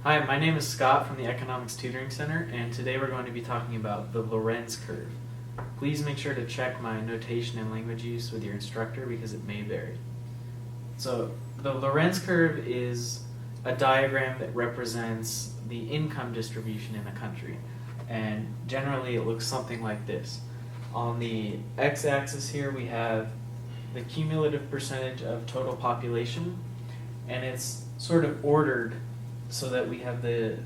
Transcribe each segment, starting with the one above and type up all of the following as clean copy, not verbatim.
Hi, my name is Scott from the Economics Tutoring Center, and today we're going to be talking about the Lorenz curve. Please make sure to check my notation and language use with your instructor because it may vary. So, the Lorenz curve is a diagram that represents the income distribution in a country, and generally it looks something like this. On the x-axis here we have the cumulative percentage of total population, and it's sort of ordered so that we have the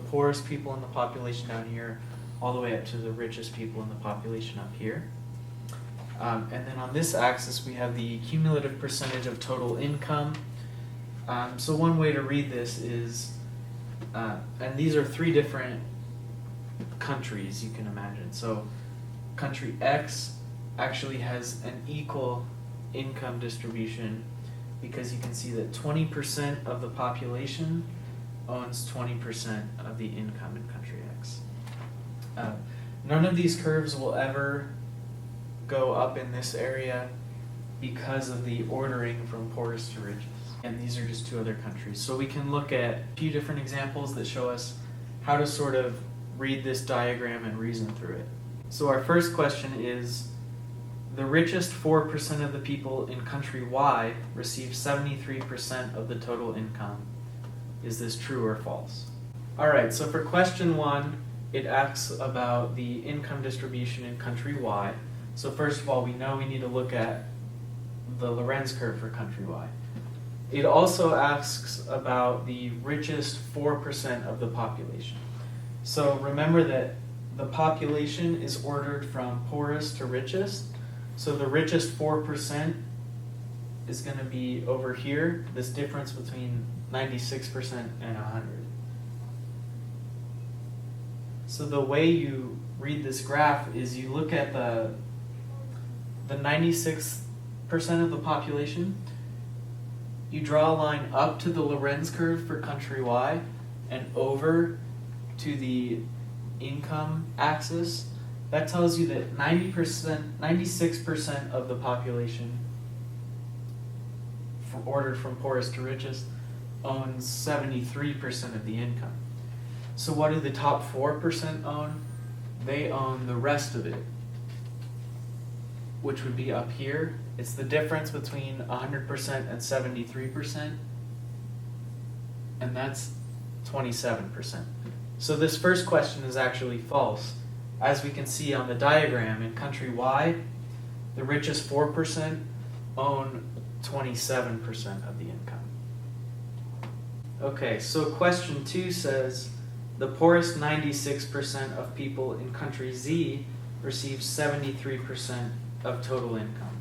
poorest people in the population down here all the way up to the richest people in the population up here. And then on this axis we have the cumulative percentage of total income. So one way to read this is, and these are three different countries you can imagine. So country X actually has an equal income distribution because you can see that 20% of the population owns 20% of the income in country X. None of these curves will ever go up in this area because of the ordering from poorest to richest. And these are just two other countries. So we can look at a few different examples that show us how to sort of read this diagram and reason through it. So our first question is, the richest 4% of the people in country Y receive 73% of the total income. Is this true or false? Alright, so for question 1, it asks about the income distribution in country Y. So first of all, we know we need to look at the Lorenz curve for country Y. It also asks about the richest 4% of the population. So remember that the population is ordered from poorest to richest. So the richest 4% is going to be over here, this difference between 96% and 100. So the way you read this graph is you look at the 96% of the population, you draw a line up to the Lorenz curve for country Y and over to the income axis. That tells you that 96% of the population ordered from poorest to richest owns 73% of the income. So what do the top 4% own? They own the rest of it, which would be up here. It's the difference between 100% and 73%, and that's 27%. So this first question is actually false. As we can see on the diagram, in country Y, the richest 4% own 27% of the income. Okay, so question 2 says, the poorest 96% of people in country Z receive 73% of total income.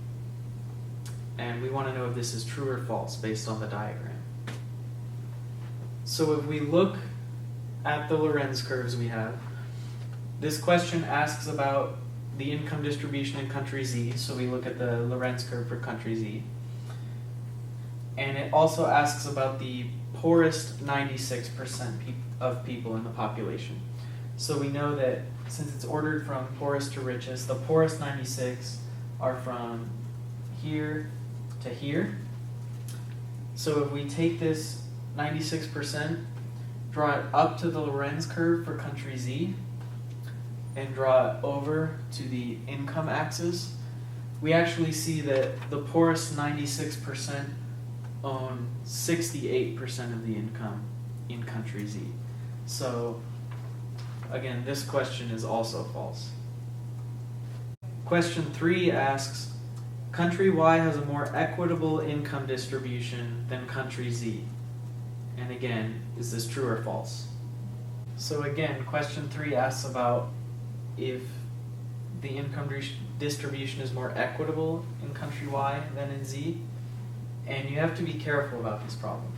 And we want to know if this is true or false based on the diagram. So if we look at the Lorenz curves we have, this question asks about the income distribution in country Z, so we look at the Lorenz curve for country Z. And it also asks about the poorest 96% of people in the population. So we know that since it's ordered from poorest to richest, the poorest 96 are from here to here. So if we take this 96%, draw it up to the Lorenz curve for country Z, and draw it over to the income axis, we actually see that the poorest 96% own 68% of the income in country Z. So again, this question is also false. Question 3 asks, country Y has a more equitable income distribution than country Z. And again, is this true or false? So again, question 3 asks about if the income distribution is more equitable in country Y than in Z. And you have to be careful about this problem.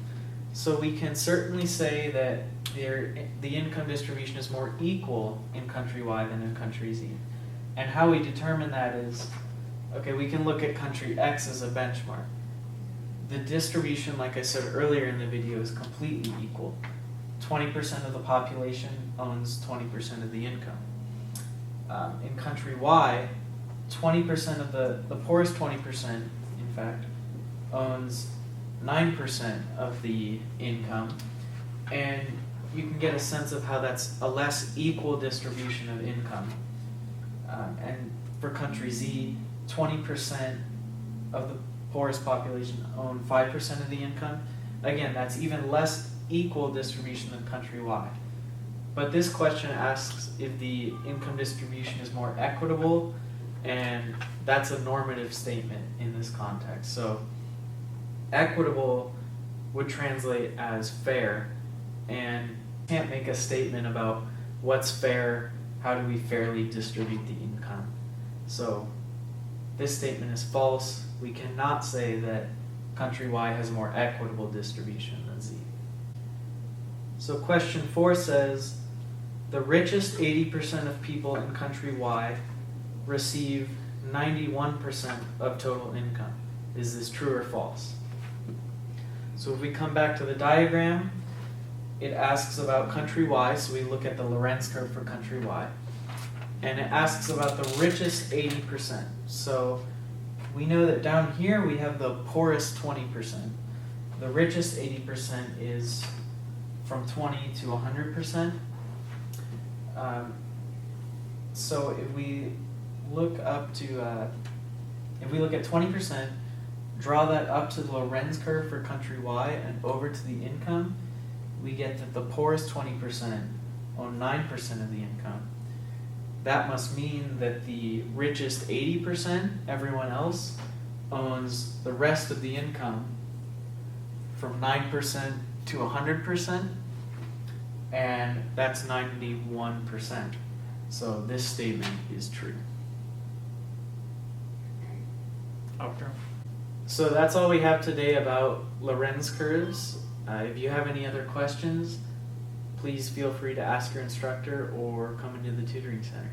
So we can certainly say that the income distribution is more equal in country Y than in country Z. And how we determine that is, okay, we can look at country X as a benchmark. The distribution, like I said earlier in the video, is completely equal. 20% of the population owns 20% of the income. In country Y, 20% of the poorest 20%, in fact, owns 9% of the income, and you can get a sense of how that's a less equal distribution of income. And for country Z, 20% of the poorest population own 5% of the income. Again, that's even less equal distribution than country Y. But this question asks if the income distribution is more equitable, and that's a normative statement in this context. So equitable would translate as fair, and can't make a statement about what's fair, how do we fairly distribute the income. So this statement is false. We cannot say that country Y has a more equitable distribution than Z. So question 4 says, the richest 80% of people in country Y receive 91% of total income. Is this true or false? So if we come back to the diagram, it asks about country Y, so we look at the Lorenz curve for country Y. And it asks about the richest 80%. So we know that down here we have the poorest 20%. The richest 80% is from 20 to 100%. So if we look up to, if we look at 20%, draw that up to the Lorenz curve for country Y and over to the income, we get that the poorest 20% own 9% of the income. That must mean that the richest 80%, everyone else, owns the rest of the income from 9% to 100%, and that's 91%. So this statement is true. Okay. So that's all we have today about Lorenz curves. If you have any other questions, please feel free to ask your instructor or come into the tutoring center.